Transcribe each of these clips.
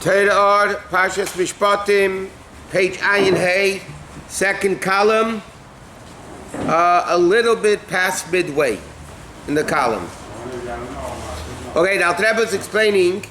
Torah, Parshas Mishpatim, page Ayin Hay, second column, a little bit past midway in the column. Okay, now Rabbi is explaining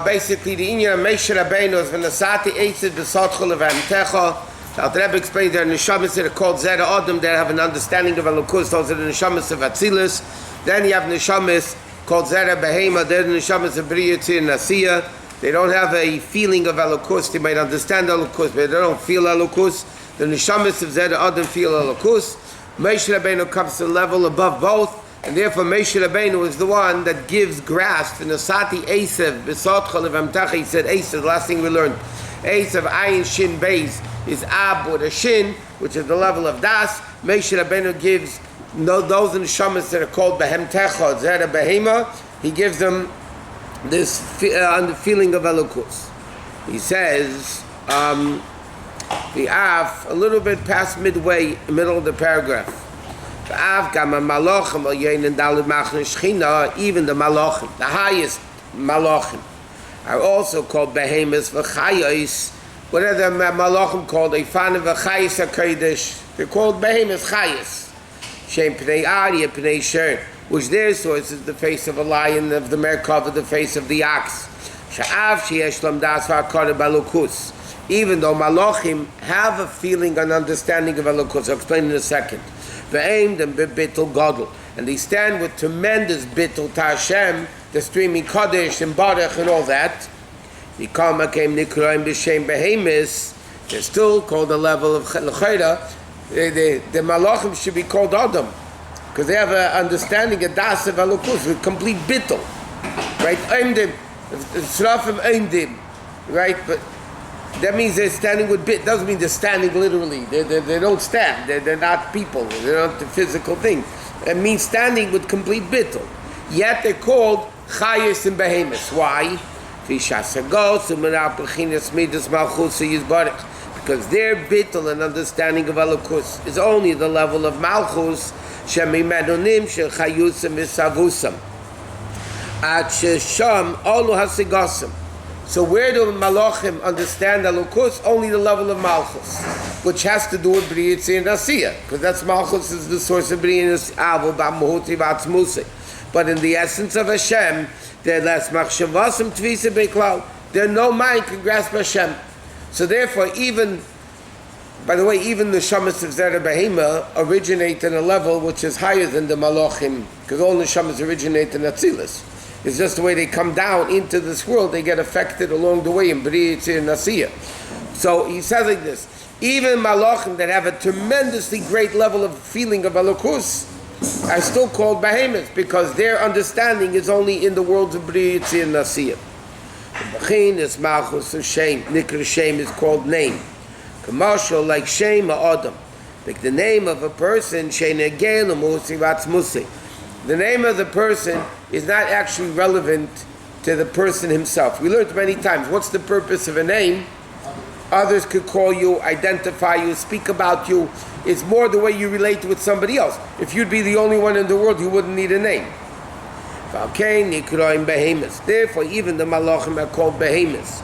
basically the Inyan of Moshe Rabbeinu is when the Sati Eitzid B'Sotchel of Amtecha. Now Rabbi explains there are Neshamas that are called Zera Adam that have an understanding of Elokus. Those are the Neshamas of Atzilus. Then you have Neshamas called Zera Behema. They're the Neshamas of Briyat and Nasiya. They don't have a feeling of Elokus. They might understand Elokus, but they don't feel Elokus. The Neshamas of Zera Adam feel Elokus. Moshe Rabbeinu comes to the level above both, and therefore Moshe Rabbeinu is the one that gives grasp. In the Sati Esav, B'Sotchel of Amtacha, he said Esav, the last thing we learned. Esav, Ayin, Shin, Beis, is Ab with a Shin, which is the level of Das. Moshe Rabbeinu gives those in the Neshamas that are called Behemtecha, Zera Behema, he gives them this feeling of Elokus. He says, the Av, a little bit past midway, middle of the paragraph. Even the Malachim, the highest Malachim, are also called Behemoths v'Chayos. What are the Malachim called? They find v'Chayos HaKodesh. They're called Behemoths Chayos. Shem Pnei Ari Pnei Sher, which their source is the face of a lion, of the Merkava, the face of the ox. Sha'av sheyesh lam das v'akar b'Elokus. Even though Malachim have a feeling and understanding of Elokus, I'll explain in a second. Ve'aim them b'bittul gadol, and they stand with tremendous bittul to Hashem, the streaming Kaddish and Baruch and all that. They're still called the level of L'chayra. The Malachim should be called Adam, because they have an understanding of Das of Elokus with complete bittul, right? Oimdim, Srafim Oimdim, right? But that means they're standing with bit. Doesn't mean they're standing literally. They don't stand. They're not people. They're not the physical thing. It means standing with complete bittul. Yet they're called Chayos and Behemoths. Why? Because their bittul and understanding of Elokus is only the level of Malchus. Shemimedonim shechayusam misavusam. At shesham olu hasigasam. So where do Malachim understand Elokus? Only the level of Malchus, which has to do with Briyat and Nasiya, because that's Malchus is the source of Briyat and Nasiya. But in the essence of Hashem, there less machshavasam tvisa beklal. There no mind can grasp Hashem. So therefore, even the Neshamas of Zera Behema originate in a level which is higher than the Malachim, because all Neshamas originate in Atzilus. It's just the way they come down into this world, they get affected along the way in Briyat and Nasiya. So he says like this, even Malachim that have a tremendously great level of feeling of Elokus are still called Behemoths, because their understanding is only in the worlds of Briyat and Nasiya. B'chin is Malchus of Shem, Nikra Shem is called name. Commercial like Shem Adam, like the name of a person, Shene Gel Musi Musi. The name of the person is not actually relevant to the person himself. We learned many times, what's the purpose of a name? Others could call you, identify you, speak about you. It's more the way you relate with somebody else. If you'd be the only one in the world, you wouldn't need a name. Therefore, even the Malachim are called Behemoths.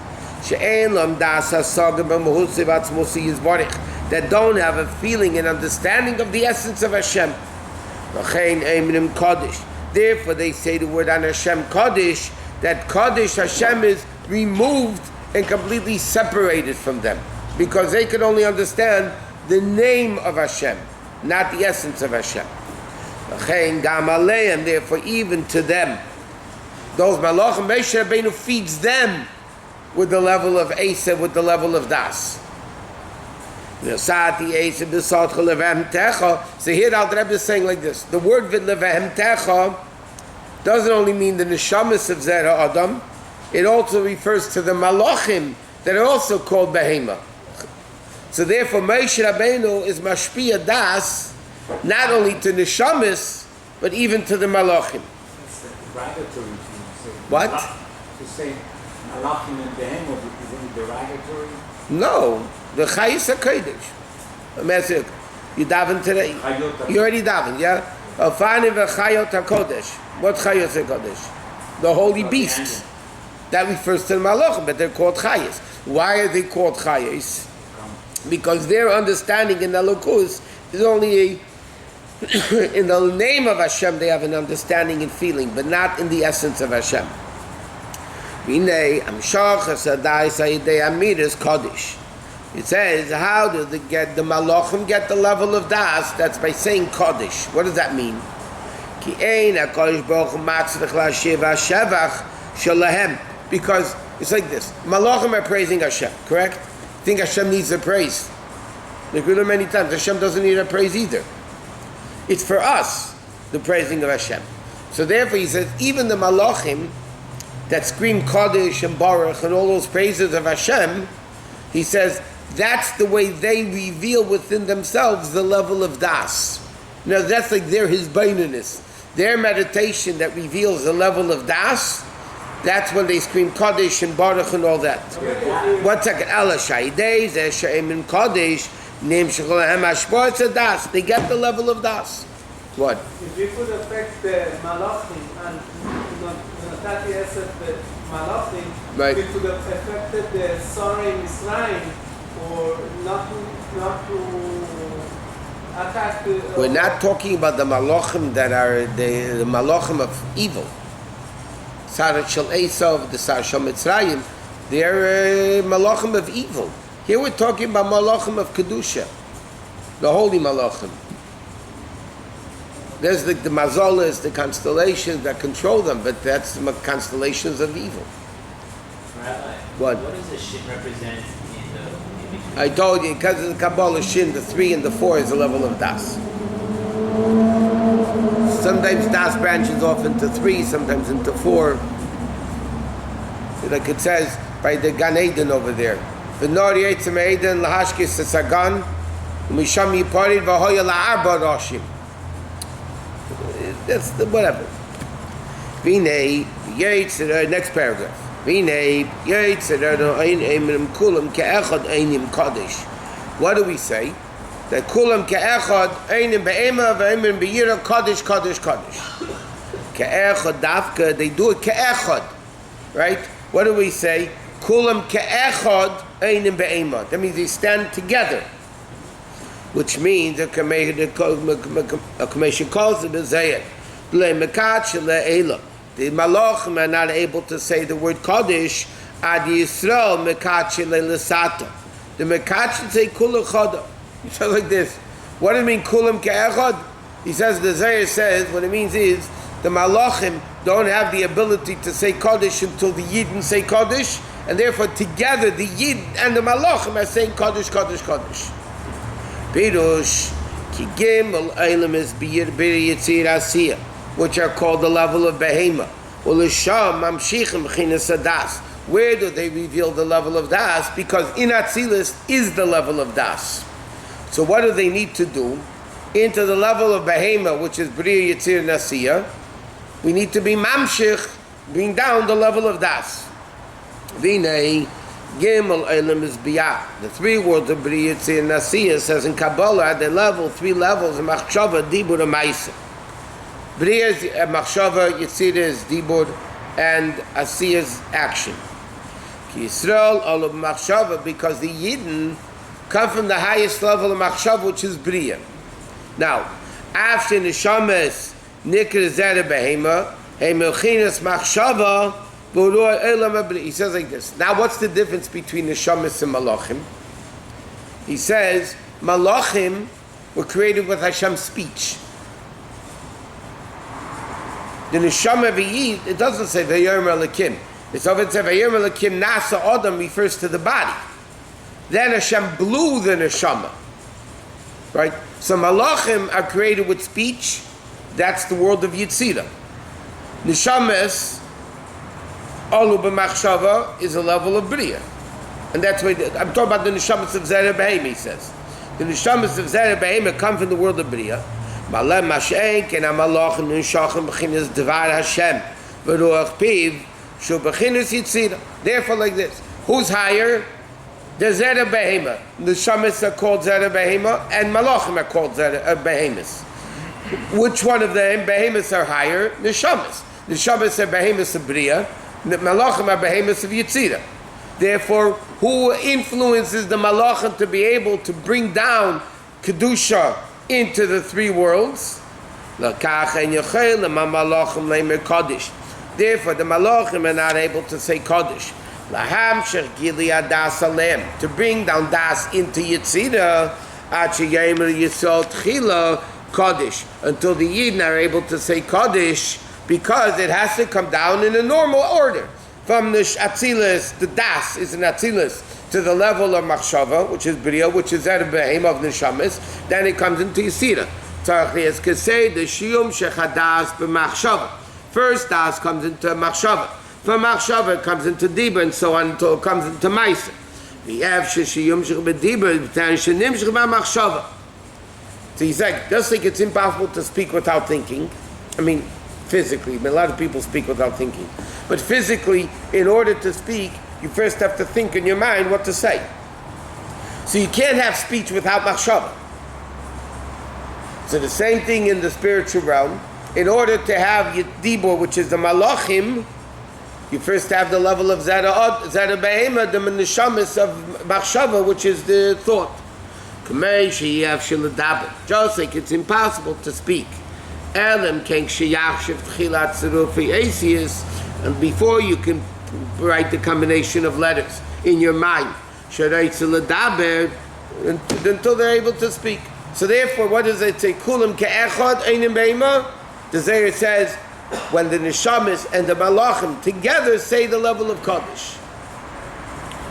That don't have a feeling and understanding of the essence of Hashem. Therefore they say the word on Hashem Kaddish, that Kaddish Hashem is removed and completely separated from them, because they can only understand the name of Hashem, not the essence of Hashem. And therefore even to them, those Malachim, Moshe Rabbeinu feeds them with the level of Esav, with the level of Das. So here the Rabbi is saying like this, the word V'levehemtecha doesn't only mean the Neshamas of Zera Adam, it also refers to the Malachim that are also called Behema. So therefore Moshe Rabbeinu is Mashpia Das, not only to Neshamas, but even to the Malachim. It's derogatory. What? To say Malachim and Behema, is it derogatory? No. The Chayos HaKodesh. You daven today? You already daven, yeah? Alfani v'chayot HaKodesh. What Chayos HaKodesh? The holy beasts. That refers to the malachim, but they're called chayes. Why are they called chayes? Because their understanding in Elokus is only in the name of Hashem they have an understanding and feeling, but not in the essence of Hashem. It says, how do the malachim get the level of das? That's by saying Kodesh. What does that mean? Because it's like this. Malachim are praising Hashem, correct? Think Hashem needs a praise. Like we learn many times, Hashem doesn't need a praise either. It's for us, the praising of Hashem. So therefore he says, even the malachim that scream Kodesh and Baruch and all those praises of Hashem, he says, that's the way they reveal within themselves the level of das. Now that's like their hisbaininus. Their meditation that reveals the level of das, that's when they scream Kodesh and Baruch and all that. 1 second. Allah Shaidei, Zeh She'em in Kodesh, Neim Shecholahem Hashpor Das. They get the level of das. What? If you could affect the malachim and Natati Yosef the malachim, right. We could have affected the Sorah in Israel, or not to attack the... We're not talking about the malachim that are the malachim of evil. Sarat Shel Esav, the Sarat Shel Mitzrayim, they're malachim of evil. Here we're talking about malachim of Kedusha, the holy malachim. There's the mazolas, the constellations that control them, but that's the constellations of evil. Rabbi, what does the shin represent in the... I told you, because of the Kabbalah shin, the 3 and the 4 is the level of das. Sometimes das branches off into 3, sometimes into 4. Like it says by the Gan Eden over there. V'nor yetzim Eden lahashkis sagan, u'misham yiparid v'hoya la'arba roshim. That's the whatever. V'nei yetzir, next paragraph. V'nei yetzir ein emrim kulam ke'echad einim kodesh. What do we say? That kulam ke'echad einim be'ema v'emrim be'yira kodesh kodesh kodesh. Ke'echad dafka, they do it ke'echad, right? What do we say? Kulam ke'echad einim be'ema. That means they stand together. Which means the commission calls it a zayat. The malachim are not able to say the word Kodesh ad Yisrael mekach le'lesata. The mekach say kula chada. He says like this. What do you mean kulam ke'echad? He says, the zayat says, what it means is the malachim don't have the ability to say Kodesh until the Yidden say Kodesh, and therefore together the Yid and the malachim are saying Kodesh, Kodesh, Kodesh. Pirush ki gimel eilim is b'yir yitzir asiyah, which are called the level of behema. Ulisham mamshichim chinas das. Where do they reveal the level of das? Because in Atzilus is the level of das. So what do they need to do? Into the level of behema, which is b'yir yitzir asiyah, we need to be mamshich, bring down the level of das. Vinay Gimel Elam is Biyah. The 3 words of B'ri Yitzir Nasiyah says in Kabbalah at the level, 3 levels, Machshava, Dibur, and Maisa. B'ri is Machshava, Yitzir is Dibur, and Asiyah is action. Ki Yisrael, all of Machshava, because the Yidden come from the highest level of Machshava, which is B'riya. Now, after Neshamas, Nikr Zera Behema, Hemelchinas Machshava, he says like this. Now what's the difference between Neshamas and Malachim? He says, Malachim were created with Hashem's speech. The Neshama V'yid, it doesn't say V'yomer Elokim. It's over to say V'yomer Elokim Nasa Adam refers to the body. Then Hashem blew the Neshama. Right? So Malachim are created with speech. That's the world of Yitzira. Neshamas Alu b'machshava is a level of bria, and that's why I'm talking about the neshamas of Zera Behema. He says the neshamas of Zera Behema come from the world of bria. Malem Mashenk and Amalachim Nishachim b'chinas Devar Hashem v'ruach Piv shu b'chinas Yitzira. Therefore, like this, who's higher? The Zera Behema. The neshamas are called Zera Behema, and Malachim are called Zera Behemas. Which one of them Behemas are higher? Neshamas. Neshamas are Behemas of bria. The malachim are behemoths of Yetzirah. Therefore, who influences the malachim to be able to bring down kedusha into the three worlds? Therefore, the malachim are not able to say Kodesh. To bring down das into Yetzirah, Kodesh, until the Yidden are able to say Kodesh, because it has to come down in a normal order. From the Atzilus, the das is an Atzilus, to the level of Machshava, which is Bria, which is Zer Behem of Neshamis, then it comes into Yetzirah. Tzarech Kesei, the Shiyum Shechadas b'Machshava. First das comes into Machshava. From Machshava it comes into Dibur, and so on until it comes into Maisa. So he's like, just like it's impossible to speak without thinking. I mean, physically, a lot of people speak without thinking. But physically, in order to speak, you first have to think in your mind what to say. So you can't have speech without machshava. So the same thing in the spiritual realm. In order to have dibur, which is the malachim, you first have the level of zera behema, the neshamis of machshava, which is the thought. Just like it's impossible to speak. And before you can write the combination of letters in your mind, until they're able to speak. So therefore, what does it say? Kulam ke'echad einim beima. The Zohar says, when the neshamis and the malachim together say the level of Kodesh.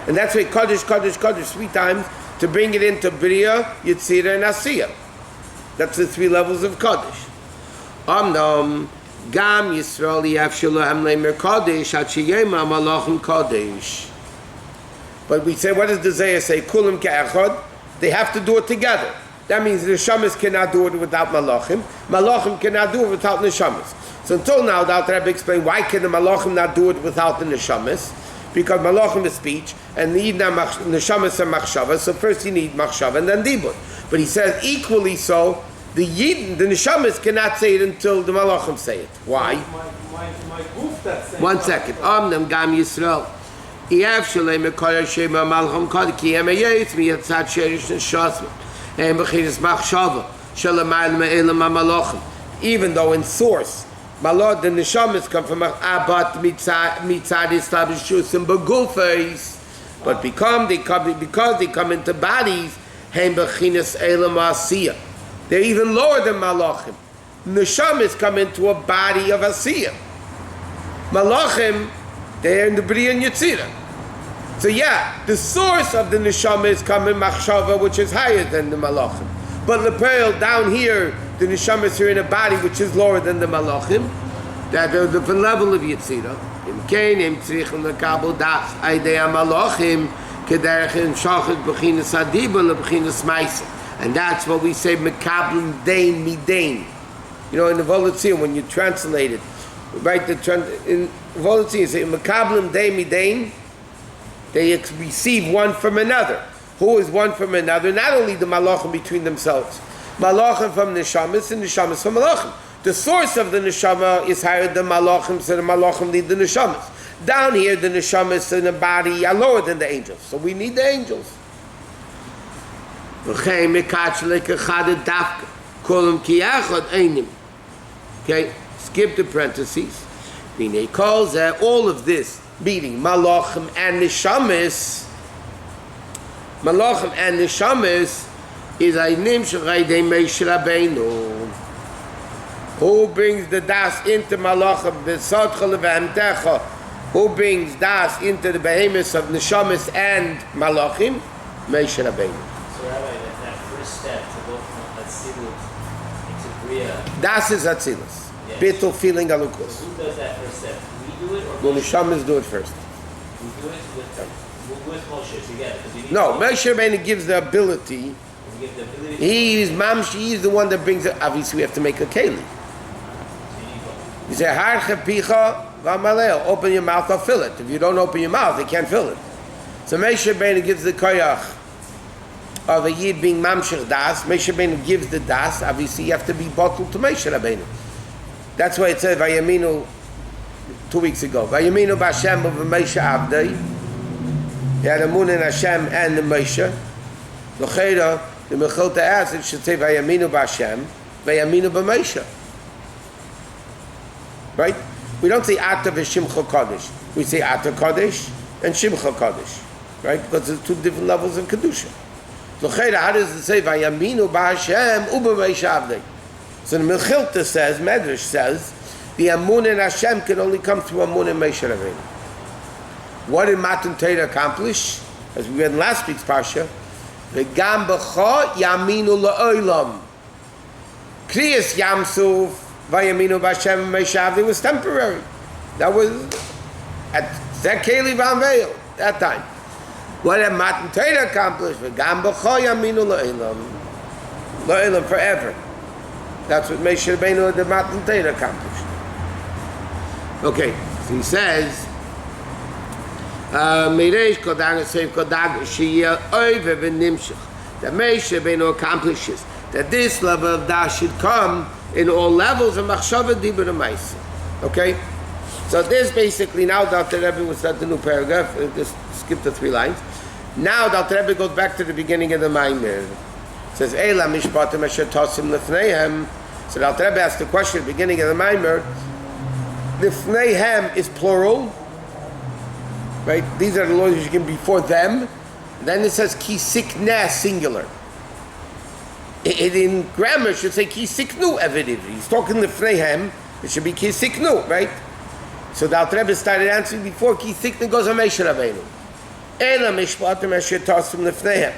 And that's why Kodesh, Kodesh, Kodesh 3 times, to bring it into Bria, Yetzirah, and Asiyah. That's the 3 levels of Kodesh. Amnam, Gam Yisrael Yavshilahem Leimer Kodesh, Hachiyema Malachim Kodesh. But we say, what does the Zohar say? Kulam ke'echad. They have to do it together. That means the neshamis cannot do it without malachim. Malachim cannot do it without neshamis. So until now, the Alter Rebbe explained why can the malachim not do it without the neshamis? Because malachim is speech, and the neshamis are machshava. So first you need machshava and then dibur. But he says equally so, the yidden, the neshamis cannot say it until the malachim say it. Why? My goof that's saying. 1 second. Amnam Gam Yisrael. Iav shalei mekoyer shema malcham kodesh ki emayetz miyatzat sherish and Shusterman. Even though in source, malod the neshamis come from abat mitzad establishus and begufes, but because they come into bodies, they're even lower than malachim. Neshamis come into a body of asiyah. Malachim, they're in the bria and yetzirah. So yeah, the source of the neshama is coming machshava, which is higher than the malachim. But the pearl down here, the neshama is here in a body which is lower than the malachim. That the different level of Yetzirah. Im keinem tzrichim lekabel das aidei malachim kederechin shachit b'chinas adiba leb'chinas ma'isa. And that's what we say mekablim dein midein. You know, in the Volatzir, when you translate it, right? In Volatzir, you say mekablim dein midein. They receive one from another. Who is one from another? Not only the malachim between themselves. Malachim from neshamis and neshamis from malachim. The source of the neshama is higher than malachim, so the malachim need the neshamis. Down here, the neshamis in the body are lower than the angels. So we need the angels. Okay, skip the parentheses. He calls all of this, meaning malachim and neshamis. Malachim and neshamis is Ainim Sharaydei Moshe Rabbeinu. Who brings the das into malachim? B'sotcha leV'amtecha. Who brings das into the behemoths of neshamis and malachim? Moshe Rabbeinu. So Rabbi, that first step to go from Atzilus into Bria. Das is Atzilus. Yes. Bittul feeling alukus. Who does that first step? We do it, or Well, Moshe? neshamis do it first. We do it with Moshe together. Because we need No, to- Moshe Rabbeinu gives the ability. we give the ability. He's the one that brings it. Obviously, we have to make a keli. You say, Harche picha v'amaleo. Open your mouth, I'll fill it. If you don't open your mouth, they can't fill it. So Moshe Rabbeinu gives the koyach of a yid being mamshech das. Moshe Rabbeinu gives the das. Obviously, you have to be bottled to Moshe Rabbeinu. That's why it says, Vayaminu 2 weeks ago. Vayaminu b'Hashem of Moshe Avdei. He had Emunah in Hashem and the Moshe. L'cheira, the Mechilta asks, it should say Vayaminu b'Hashem, Vayaminu b'Moshe. Right? We don't say Ata v'Shimcha Kodesh. We say Ata Kodesh and Shimcha Kodesh. Right? Because there's 2 different levels of Kedusha. L'cheira, how does it say Vayaminu b'Hashem u'b'Moshe Avdei? So the Mechilta says, Medrash says, the Emunah in Hashem can only come through Emunah in Moshe Rabbeinu. What did Matan Torah accomplish? As we read in last week's parsha, V'gam b'cha yaminu la'olam. Kriyas Yamsuf v'yaminu b'Hashem Moshe Avdei was temporary. That was at Zekeli Vanveil, that time. What did Matan Torah accomplish? V'gam b'cha yaminu la'olam. La'olam forever. That's what Moshe Rabbeinu the Matan Torah accomplished. Okay, so he says, that Moshe Rabbeinu accomplishes that this level of Das should come in all levels of Machshava Dibur and Maisa. Okay? So this basically, now the Alter Rebbe will start the new paragraph, just skip the 3 lines. Now the Alter Rebbe goes back to the beginning of the Maamarim. It says, Eila Mishpatim Asher Tosim Lefneihem. So the Alter Rebbe asked the question at the beginning of the Maamarim. Lefneihem is plural. Right? These are the laws you can before them. Then it says Ki Sikneh singular. In grammar it should say Ki Siknu Evidiv. He's talking Lefneihem. It should be Ki Siknu, right? So the Alter Rebbe started answering before Ki Siknu goes on Moshe Rabbeinu. Eila Mishpatim Asher Tosim Lefneihem.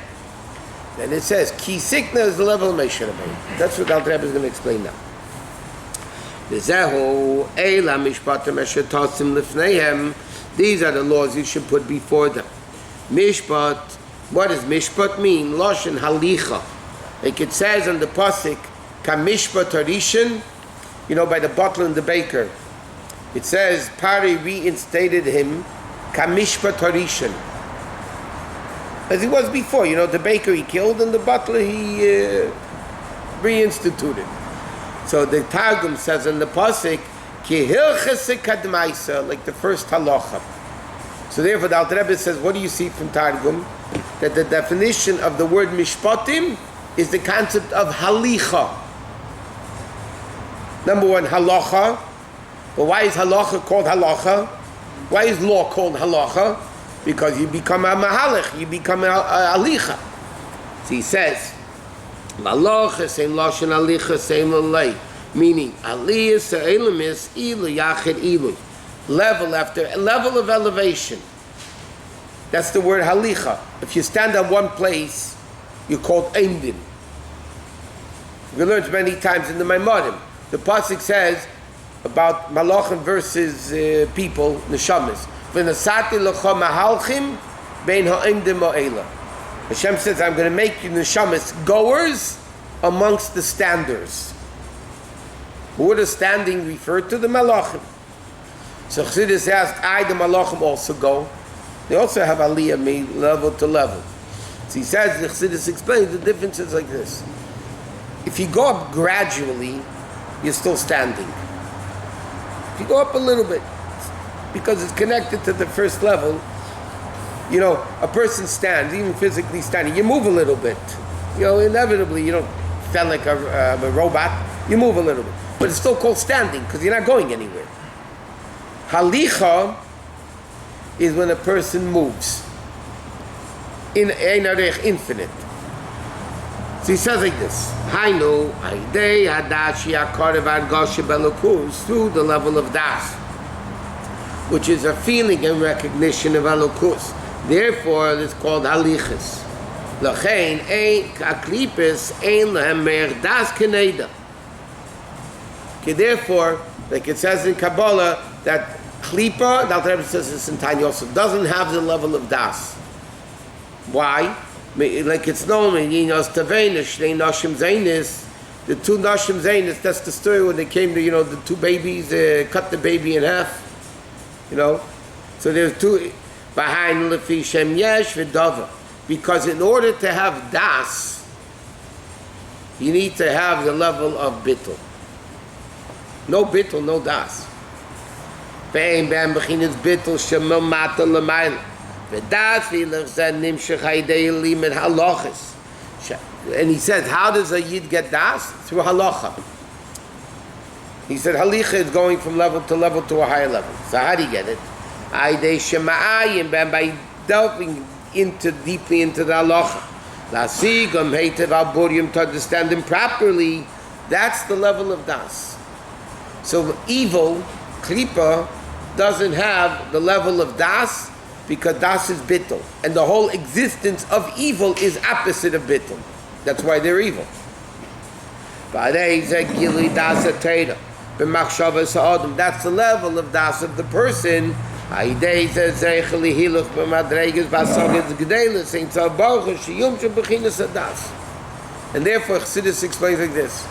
Then it says, Ki Sikna is the level of Moshe Rabbeinu. That's what Alter Rebbe is going to explain now. These are the laws you should put before them. Mishpat, what does Mishpat mean? Loshen Halicha. Like it says on the Pasuk, Kamishpat Harishan, by the butler and the baker. It says, Pari reinstated him, Kamishpat Harishan. As he was before, the baker he killed and the butler he reinstituted. So the Targum says in the Pasuk, Ki hilchase kadmaisa, like the first halacha. So therefore the Alter Rebbe says, what do you see from Targum? That the definition of the word Mishpatim is the concept of halicha. Number 1, halacha. But why is halacha called halacha? Why is law called halacha? Because you become a mahalach, you become a alicha. So he says, Malacha same lashon alicha same lalei, meaning aliyah se'elim is ilu yachid ilu, level after level of elevation. That's the word halicha. If you stand on one place, you're called eindin. We learned many times in the Maamarim. The pasuk says about malachim versus people, neshamas. V'nasati l'cha mahalchim bein ha'imdim ha'ela. Hashem says, I'm going to make you neshamas goers amongst the standers. Who are the standing referred to? The malachim. So Chassidus asked, the malachim also go? They also have aliyah, level to level. So he says, the Chassidus explains the difference is like this. If you go up gradually, you're still standing. If you go up a little bit, because it's connected to the first level, a person stands, even physically standing, you move a little bit. Inevitably, you don't stand like a robot, you move a little bit. But it's still called standing, because you're not going anywhere. Halicha is when a person moves. In Einarech, infinite. So he says like this, Hainu, Aidei Hadashi Akarev Adgashi Belokus, through the level of Das, which is a feeling and recognition of Elokus. Therefore, it's called Halichas. L'chein, Aklipis, Ein Lehem Mer Das Keneda. Okay, therefore, like it says in Kabbalah, that Klipa, the Alter Rebbe says this in Tanya also, doesn't have the level of Das. Why? Like it's known in Yinos Tavenis, Shnei Nashim Zainis, the 2 Nashim Zainis, that's the story when they came to, the 2 babies, cut the baby in half. So there's 2, behind Lefi Shem Yesh V'Dava. Because in order to have Das, you need to have the level of Bittul. No Bittul, no Das. ואין בהם בחינס ביטל שממטה למעלה. ודעת וילך זה נמשך הידי לימד halachas. And he says, how does a yid get das? Through halacha. He said, halicha is going from level to a higher level. So how do you get it? Ayday shema'ayim, by delving deeply into the halacha. Lasigam heitev al burim, to understand them properly. That's the level of das. So evil, klipa, doesn't have the level of das because das is bittul. And the whole existence of evil is opposite of bittul. That's why they're evil. That's the level of das of the person. And therefore Chassidus explains like this.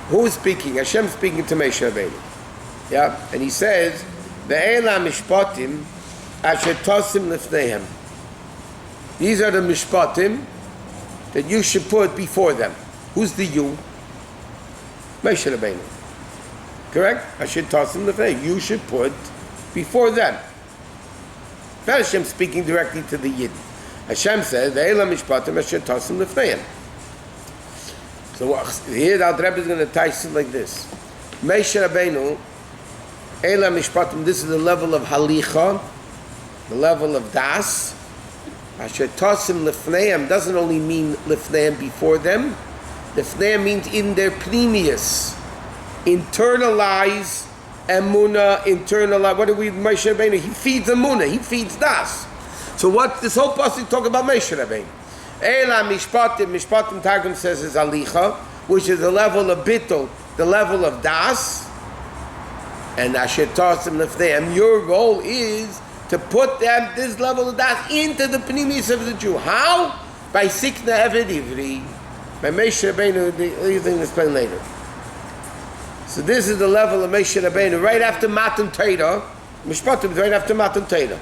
Who is speaking? Hashem speaking to Moshe Rabbeinu. Yeah? And he says, Mishpatim asher tosim lifneihem. These are the Mishpatim that you should put before them. Who's the you? Moshe Rabbeinu. Correct? Asher tosim lifneihem. You should put before them. Not Hashem speaking directly to the Yid. Hashem says, Mishpatim asher tosim lifneihem. So here the Rebbe is going to tie it like this. Moshe Rabbeinu, Eila Mishpatim, this is the level of Halicha, the level of Das. Asher Tosim Lefneim doesn't only mean Lefneim before them. Lefneim means in their pneumius. Internalize Emunah, internalize. What do we, Moshe Rabbeinu? He feeds Emunah, he feeds Das. So what this whole passage talk about Moshe Rabbeinu? Eila Mishpatim Targum says is Alicha, which is the level of Bittul, the level of Das, and Asher Tosim Lefneim. Your role is to put them, this level of Das, into the Pnimis of the Jew. How? By Sikna Eved Ivri, by Moshe Rabbeinu, the thing to explain later. So this is the level of Moshe Rabbeinu, right after Matan Torah. Mishpatim is right after Matan Torah.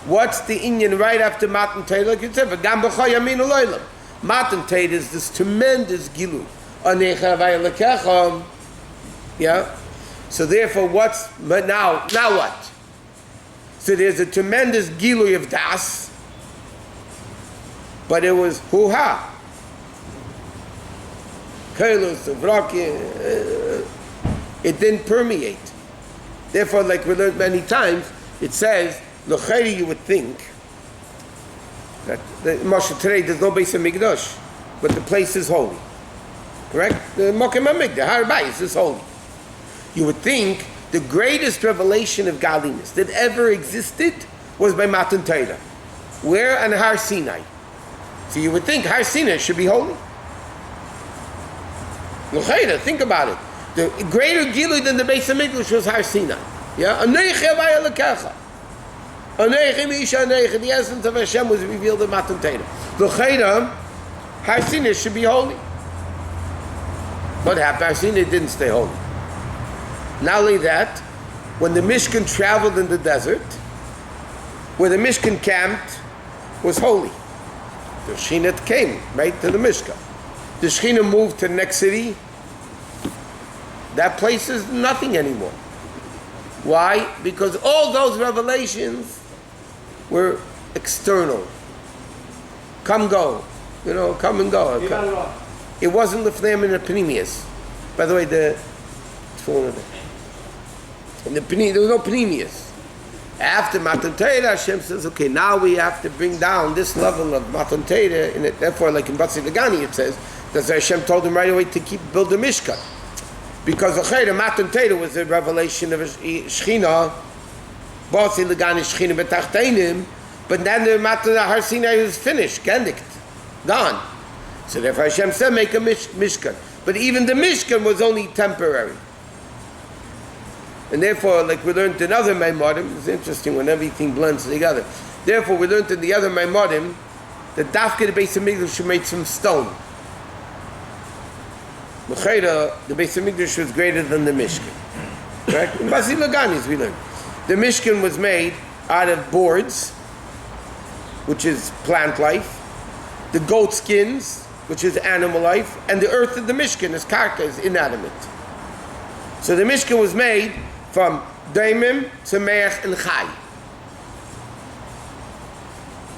What's the Inyan right after Matan Torah? Like you said, V'gam b'cha yamin aloylam. Matan Torah is this tremendous gilu. Anecha v'ayalekecha. Yeah? So therefore, now what? So there's a tremendous gilu of das, but it was hoo-ha. Kailus, it didn't permeate. Therefore, like we learned many times, it says, L'chayri, you would think that Moshe today there's no Beis HaMikdash, but the place is holy. Correct? The Mokem HaMikdash, the Har Bayis is holy. You would think the greatest revelation of godliness that ever existed was by Matan Torah. Where? On Har Sinai. So you would think Har Sinai should be holy. L'chayri, think about it. The greater Gilui than the Beis HaMikdash was Har Sinai. Yeah? Anecha v'ayalekecha. The essence of Hashem was revealed in Matan Torah. L'chayra, Har Sinai should be holy. What happened? Har Sinai didn't stay holy. Not only that, when the Mishkan traveled in the desert, where the Mishkan camped was holy. The Shekhinah came right to the Mishkan. The Shekhinah moved to the next city. That place is nothing anymore. Why? Because all those revelations were external. Come, go. Come and go. It wasn't Lefneim in the Pneumius. By the way, there was no Pneumius. After Matan Torah, Hashem says, okay, now we have to bring down this level of Matan Torah, and therefore, like in Batsi Lagani, it says, that Hashem told him right away to build the Mishkan. Because the Matan Torah was a revelation of Shekhinah, Batsi Lagani Shekhinah B'tachteinim, but then the Matan Har Sinai was finished, gendikt, gone. So therefore Hashem said, make a Mishkan. But even the Mishkan was only temporary. And therefore, like we learned in other Maamarim, it's interesting when everything blends together. Therefore, we learned in the other Maamarim that Dafka the Beis HaMikdash should made from stone. The Beis HaMikdash was greater than the Mishkan. Right? In Basi Laganis we learned. The Mishkan was made out of boards, which is plant life, the goat skins, which is animal life, and the earth of the Mishkan is karka, is inanimate. So the Mishkan was made from Daimim, Tzemeach, and Chai.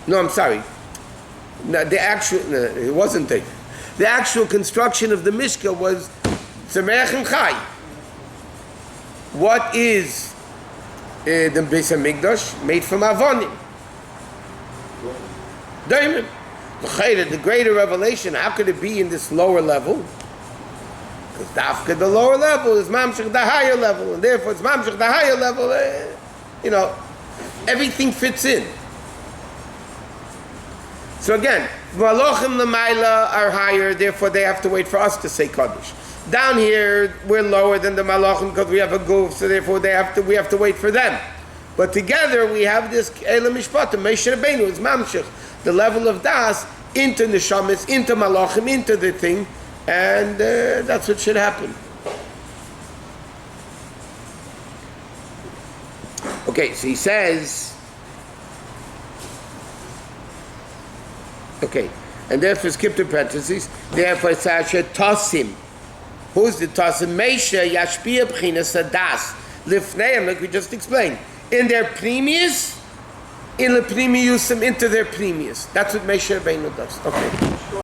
No, I'm sorry. No, it wasn't Daimim. The actual construction of the Mishka was Tzemeach and Chai. What is the Beis HaMikdash? Made from Avonim. Daimim. The greater revelation, how could it be in this lower level? Because Dafka, the lower level, is Mamshech, the higher level, and therefore it's Mamshech, the higher level, everything fits in. So again, Malachim Lamaila are higher, therefore they have to wait for us to say Kaddish. Down here, we're lower than the Malachim because we have a goof, so therefore we have to wait for them. But together we have this Elam Mishpatim, Moshe Rabbeinu, it's Mamshech, the level of Das, into Neshamis, into Malachim, into the thing, and that's what should happen. Okay, so he says, okay, and therefore skip the parentheses, therefore it's Asher Tosim. Who's the Tosim? Moshe Yashpia B'chinas Adas, Lifneim, like we just explained, in their previous, in the premiusum, into their premius. That's what Moshe Rabbeinu does. Okay.